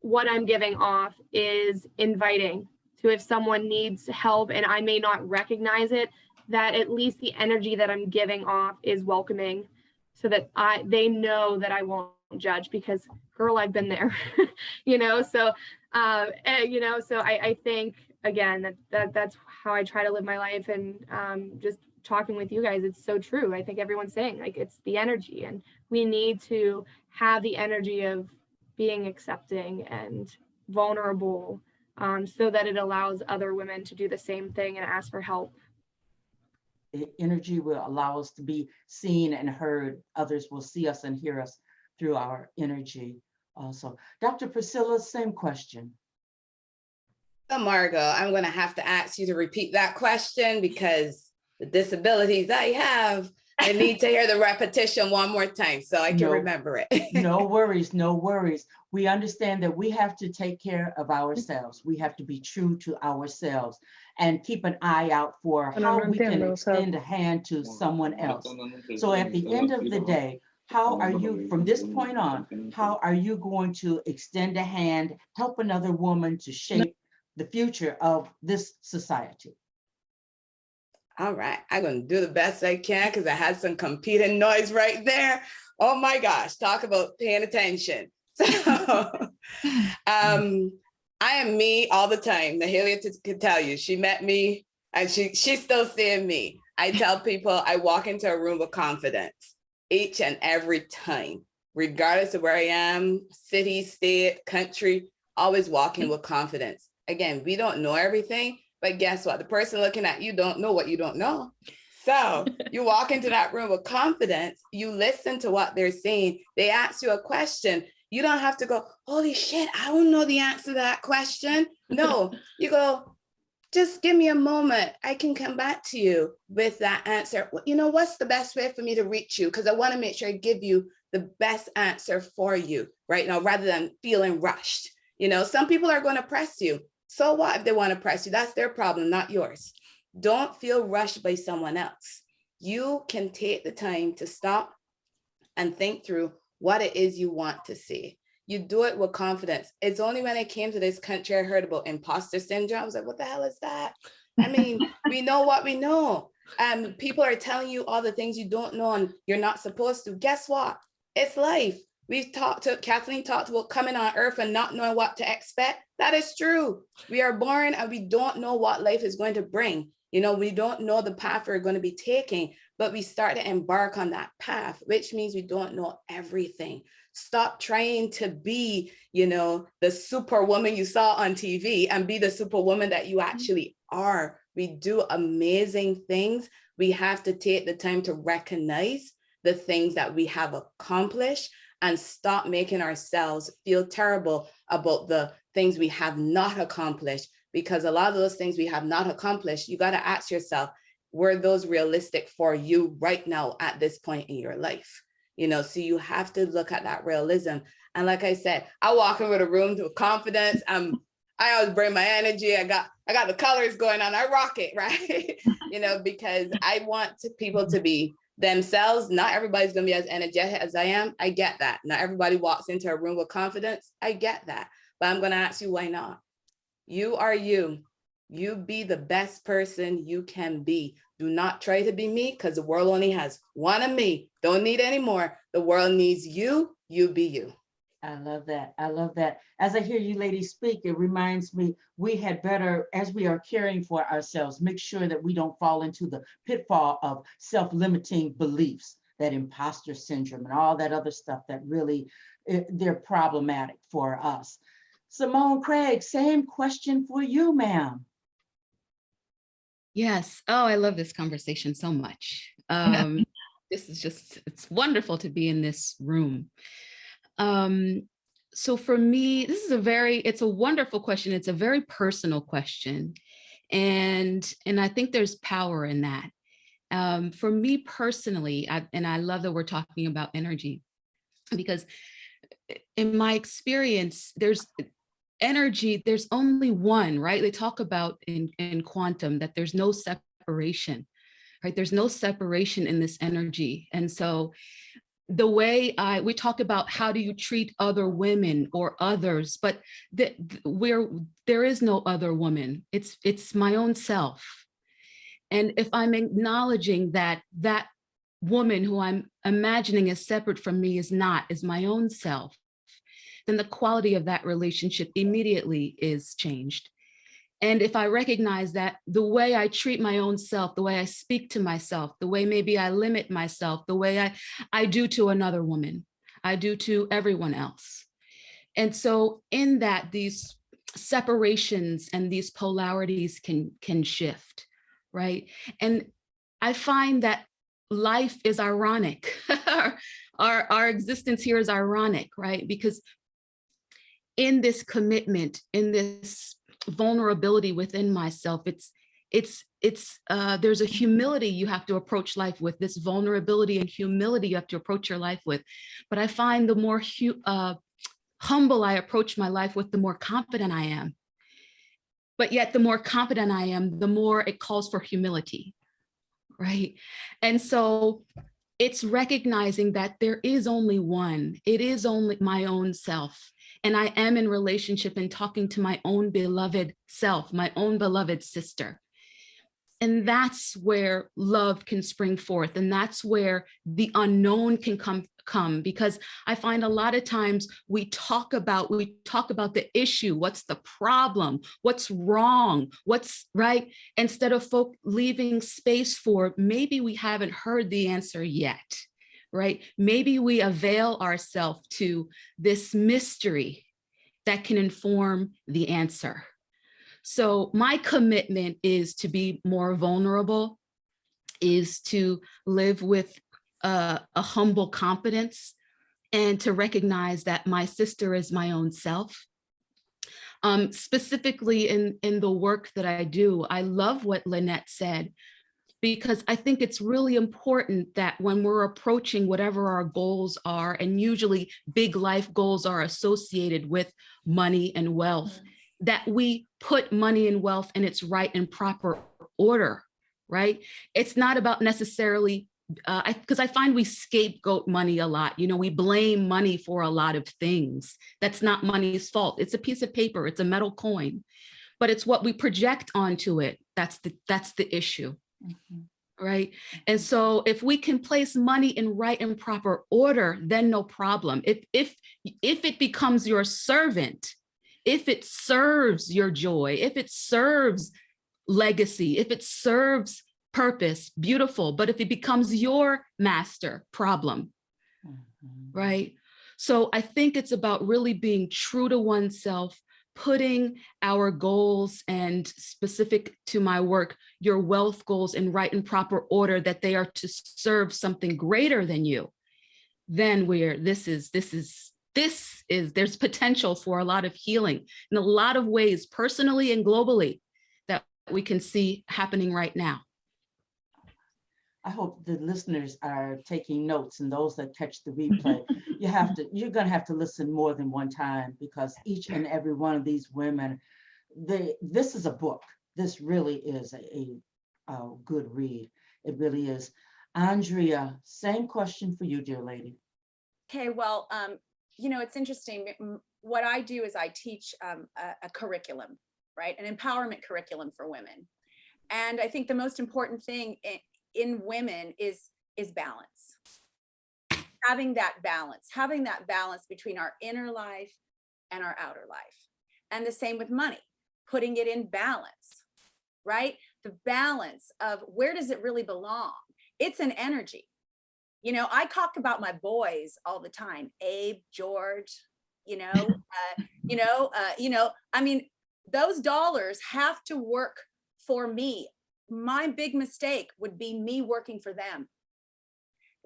F: what I'm giving off is inviting. So if someone needs help and I may not recognize it, that at least the energy that I'm giving off is welcoming, so that they know that I won't judge, because girl, I've been there, so I think, again, that's how I try to live my life. And just talking with you guys, it's so true. I think everyone's saying, like, it's the energy, and we need to have the energy of being accepting and vulnerable, so that it allows other women to do the same thing and ask for help.
A: The energy will allow us to be seen and heard. Others will see us and hear us through our energy also. Dr. Priscilla, same question.
G: So Margo, I'm going to have to ask you to repeat that question, because the disabilities I have, I need to hear the repetition one more time so I can remember it.
A: No worries, no worries. We understand that we have to take care of ourselves. We have to be true to ourselves and keep an eye out for how we can extend a hand to someone else. So at the end of the day, how are you, from this point on, how are you going to extend a hand, help another woman to shape the future of this society?
G: All right, I'm going to do the best I can, because I had some competing noise right there. Oh my gosh, talk about paying attention. So I am me all the time. Nahalia could tell you, she met me and she's still seeing me. I tell people I walk into a room with confidence each and every time, regardless of where I am, city, state, country, always walking with confidence. Again, we don't know everything, but guess what? The person looking at you don't know what you don't know. So you walk into that room with confidence, you listen to what they're saying. They ask you a question. You don't have to go, holy shit, I don't know the answer to that question. No, you go, just give me a moment. I can come back to you with that answer. What's the best way for me to reach you? Because I want to make sure I give you the best answer for you right now, rather than feeling rushed. Some people are going to press you. So what if they want to press you? That's their problem, not yours. Don't feel rushed by someone else. You can take the time to stop and think through what it is you want to say. You do it with confidence. It's only when I came to this country, I heard about imposter syndrome. I was like, what the hell is that? I mean, we know what we know. People are telling you all the things you don't know and you're not supposed to. Guess what? It's life. Kathleen talked about coming on earth and not knowing what to expect. That is true. We are born and we don't know what life is going to bring. We don't know the path we're going to be taking, but we start to embark on that path, which means we don't know everything. Stop trying to be, the superwoman you saw on TV, and be the superwoman that you actually are. We do amazing things. We have to take the time to recognize the things that we have accomplished and stop making ourselves feel terrible about the things we have not accomplished, because a lot of those things we have not accomplished, you got to ask yourself, were those realistic for you right now at this point in your life? So you have to look at that realism. And like I said, I walk into a room with confidence. I always bring my energy. I got the colors going on. I rock it, right? Because I want people to be themselves. Not everybody's going to be as energetic as I am. I get that. Not everybody walks into a room with confidence. I get that. But I'm going to ask you, why not? You are you. You be the best person you can be. Do not try to be me, because the world only has one of me. Don't need any more. The world needs you. You be you.
A: I love that. I love that. As I hear you ladies speak, it reminds me we had better, as we are caring for ourselves, make sure that we don't fall into the pitfall of self-limiting beliefs, that imposter syndrome and all that other stuff that really, they're problematic for us. Simone Craig, same question for you, ma'am.
H: Yes. Oh, I love this conversation so much. This is just, it's wonderful to be in this room. So for me, this is it's a wonderful question. It's a very personal question. And I think there's power in that. For me personally, and I love that we're talking about energy, because in my experience, there's energy, there's only one, right? They talk about in quantum that there's no separation, right? There's no separation in this energy. And so the way we talk about how do you treat other women or others, but there is no other woman. It's my own self. And if I'm acknowledging that that woman who I'm imagining is separate from me is my own self, then the quality of that relationship immediately is changed. And if I recognize that the way I treat my own self, the way I speak to myself, the way maybe I limit myself, the way I do to another woman, I do to everyone else. And so in that, these separations and these polarities can shift, right? And I find that life is ironic. Our existence here is ironic, right? Because in this commitment, in this vulnerability within myself, there's a humility you have to approach life with, this vulnerability and humility you have to approach your life with. But I find the more humble I approach my life with, the more confident I am. But yet the more confident I am, the more it calls for humility, right? And so it's recognizing that there is only one, it is only my own self. And I am in relationship and talking to my own beloved self, my own beloved sister. And that's where love can spring forth. And that's where the unknown can come, because I find a lot of times we talk about the issue, what's the problem, what's wrong, what's right, instead of leaving space for maybe we haven't heard the answer yet. Right? Maybe we avail ourselves to this mystery that can inform the answer. So my commitment is to be more vulnerable, is to live with a humble confidence, and to recognize that my sister is my own self. Specifically in the work that I do, I love what Linette said, because I think it's really important that when we're approaching whatever our goals are, and usually big life goals are associated with money and wealth, that we put money and wealth in its right and proper order, right? It's not about necessarily, because I find we scapegoat money a lot. We blame money for a lot of things. That's not money's fault. It's a piece of paper, it's a metal coin, but it's what we project onto it. That's the issue. Mm-hmm. Right. And so if we can place money in right and proper order, then no problem. If it becomes your servant, if it serves your joy, if it serves legacy, if it serves purpose, beautiful. But if it becomes your master, problem. Mm-hmm. Right. So I think it's about really being true to oneself, putting our goals, and specific to my work, your wealth goals in right and proper order, that they are to serve something greater than you. Then there's potential for a lot of healing in a lot of ways, personally and globally, that we can see happening right now.
A: I hope the listeners are taking notes, and those that catch the replay, you're going to have to listen more than one time, because each and every one of these women, this is a book. This really is a good read. It really is. Andrea, same question for you, dear lady.
I: Okay, well, it's interesting. What I do is I teach a curriculum, right? An empowerment curriculum for women. And I think the most important thing in women is balance. Having that balance between our inner life and our outer life. And the same with money, putting it in balance, right? The balance of where does it really belong? It's an energy. I talk about my boys all the time, Abe, George, I mean, those dollars have to work for me. My big mistake would be me working for them.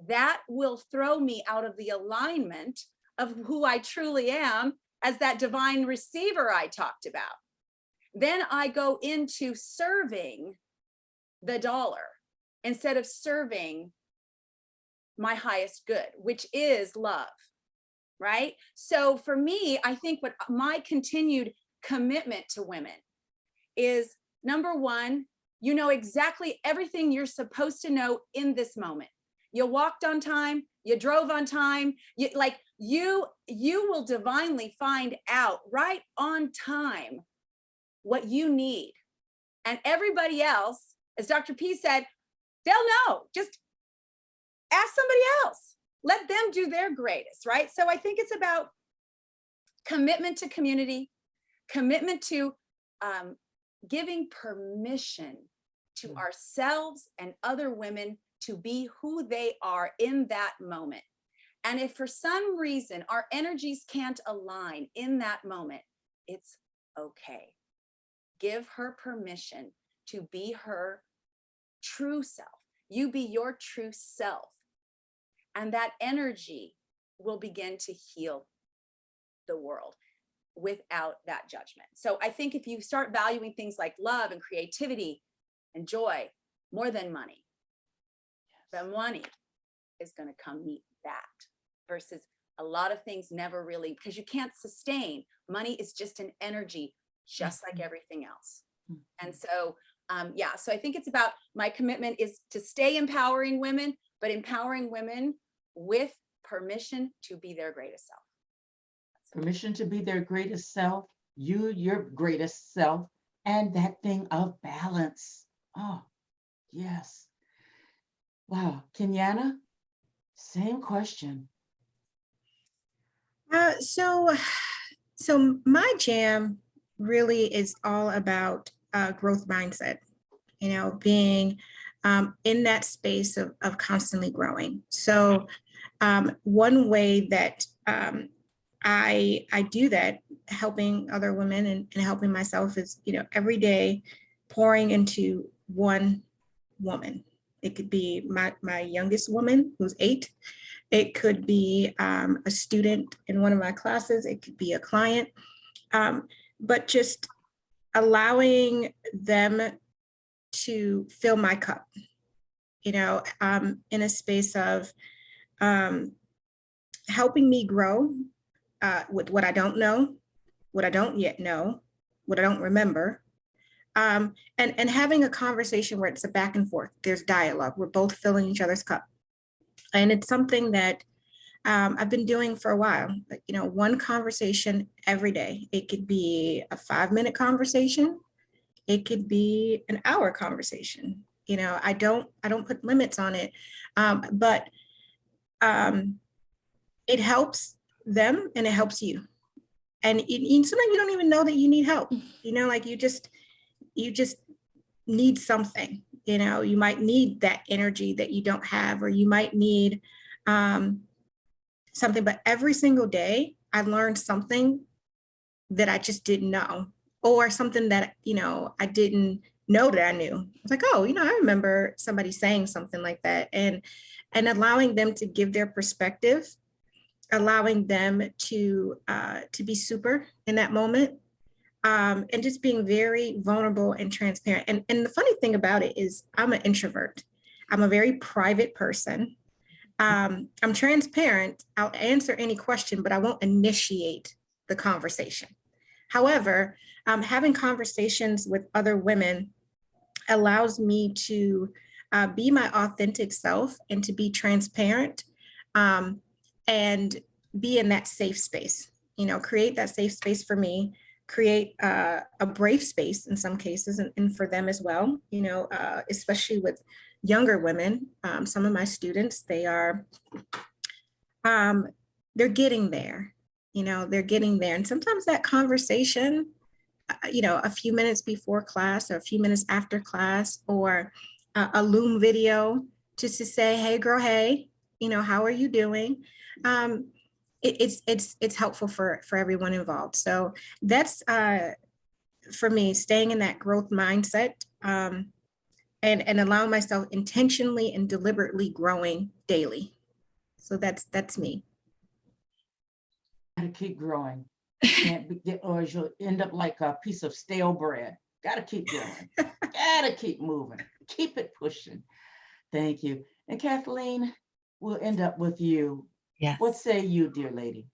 I: That will throw me out of the alignment of who I truly am as that divine receiver I talked about. Then I go into serving the dollar instead of serving my highest good, which is love, right? So for me, I think what my continued commitment to women is, number one, you know exactly everything you're supposed to know in this moment. You walked on time, you drove on time, you will divinely find out right on time what you need. And everybody else, as Dr. P said, they'll know. Just ask somebody else. Let them do their greatest, right? So I think it's about commitment to community, commitment to giving permission to ourselves and other women to be who they are in that moment. And if for some reason our energies can't align in that moment, it's okay. Give her permission to be her true self. You be your true self. And that energy will begin to heal the world without that judgment. So I think if you start valuing things like love and creativity and joy more than money, the money is going to come meet that, versus a lot of things never really, because you can't sustain. Money is just an energy, just like everything else. And so, so I think it's about, my commitment is to stay empowering women, but empowering women with permission to be their greatest self.
A: Permission to be their greatest self, your greatest self, and that thing of balance. Oh, yes. Wow. Kenyana, same question.
J: So my jam really is all about growth mindset, being in that space of constantly growing. So one way that I do that, helping other women and helping myself, is, every day pouring into one woman. It could be my youngest woman, who's 8. It could be a student in one of my classes. It could be a client, but just allowing them to fill my cup, in a space of helping me grow with what I don't know, what I don't yet know, what I don't remember, and having a conversation where it's a back and forth. There's dialogue. We're both filling each other's cup. And it's something that I've been doing for a while, one conversation every day. It could be a 5-minute conversation. It could be an hour conversation. I don't put limits on it, but it helps them and it helps you. And sometimes you don't even know that you need help. You just need something. You might need that energy that you don't have, or you might need something. But every single day, I learned something that I just didn't know, or something that I didn't know that I knew. I was like, oh, I remember somebody saying something like that, and allowing them to give their perspective, allowing them to be super in that moment. And just being very vulnerable and transparent. And the funny thing about it is, I'm an introvert. I'm a very private person. I'm transparent. I'll answer any question, but I won't initiate the conversation. However, having conversations with other women allows me to be my authentic self and to be transparent, and be in that safe space, create that safe space for me, create a brave space in some cases, and for them as well, especially with younger women. Some of my students, they're getting there, they're getting there. And sometimes that conversation, a few minutes before class or a few minutes after class, or a Loom video just to say, hey girl, hey, how are you doing? It's helpful for everyone involved. So that's for me, staying in that growth mindset, and allowing myself intentionally and deliberately growing daily. So that's me.
A: Gotta keep growing. Or you'll end up like a piece of stale bread. Gotta keep growing. Gotta keep moving. Keep it pushing. Thank you. And Kathleen, we'll end up with you.
E: Yes.
A: What say you, dear lady?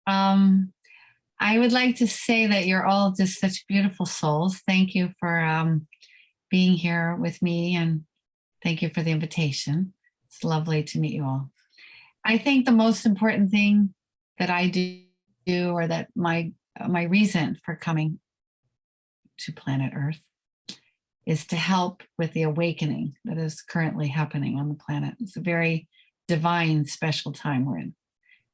E: I would like to say that you're all just such beautiful souls. Thank you for being here with me, and thank you for the invitation. It's lovely to meet you all. I think the most important thing that I do, or that my reason for coming to planet Earth, is to help with the awakening that is currently happening on the planet. It's a very divine, special time we're in.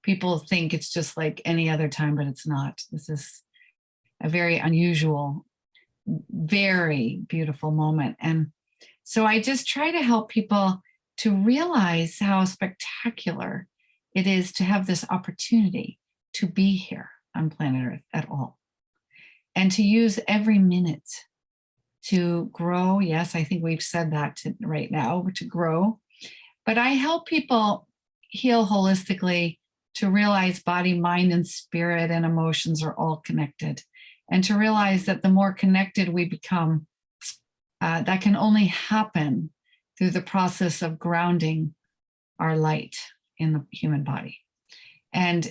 E: People think it's just like any other time, but it's not. This is a very unusual, very beautiful moment. And so I just try to help people to realize how spectacular it is to have this opportunity to be here on planet Earth at all, and to use every minute to grow. Yes, I think we've said that right now, to grow. But I help people heal holistically, to realize body, mind, and spirit and emotions are all connected. And to realize that the more connected we become, that can only happen through the process of grounding our light in the human body. And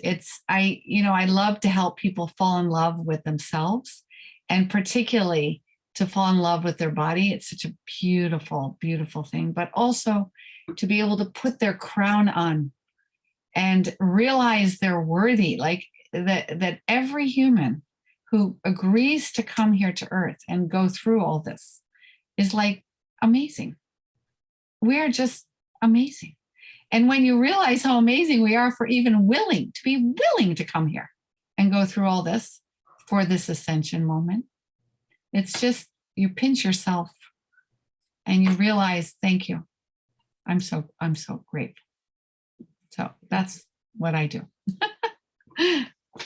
E: I love to help people fall in love with themselves, and particularly to fall in love with their body. It's such a beautiful, beautiful thing, but also to be able to put their crown on and realize they're worthy, like that every human who agrees to come here to Earth and go through all this is like amazing. We are just amazing. And when you realize how amazing we are for even willing to come here and go through all this for this ascension moment, it's just, you pinch yourself and you realize, thank you. I'm so grateful. So that's what I do.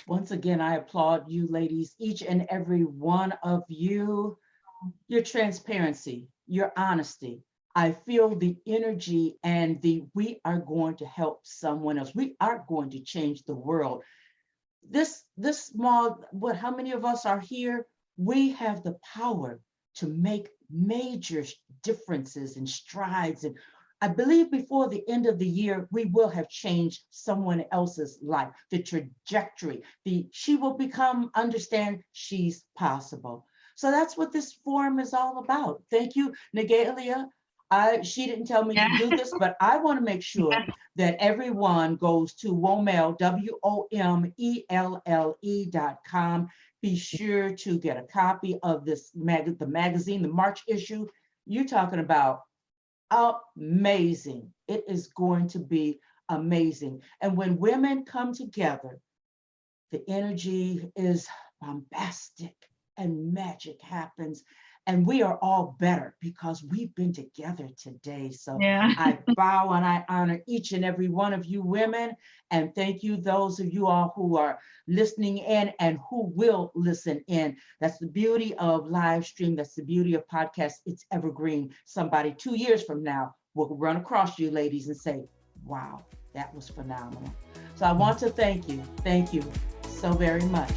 A: Once again, I applaud you ladies, each and every one of you, your transparency, your honesty. I feel the energy and we are going to help someone else. We are going to change the world. This small, how many of us are here? We have the power to make major differences and strides. And I believe before the end of the year, we will have changed someone else's life, the trajectory. She will understand she's possible. So that's what this forum is all about. Thank you, Natalie. She didn't tell me to do this, but I want to make sure that everyone goes to WomELLE, WomELLE.com. Be sure to get a copy of this the magazine, the March issue. You're talking about amazing. It is going to be amazing. And when women come together, the energy is bombastic and magic happens. And we are all better because we've been together today. So yeah. I bow and I honor each and every one of you women. And thank you, those of you all who are listening in and who will listen in. That's the beauty of live stream. That's the beauty of podcasts. It's evergreen. Somebody 2 years from now will run across you ladies and say, wow, that was phenomenal. So I want to thank you. Thank you so very much.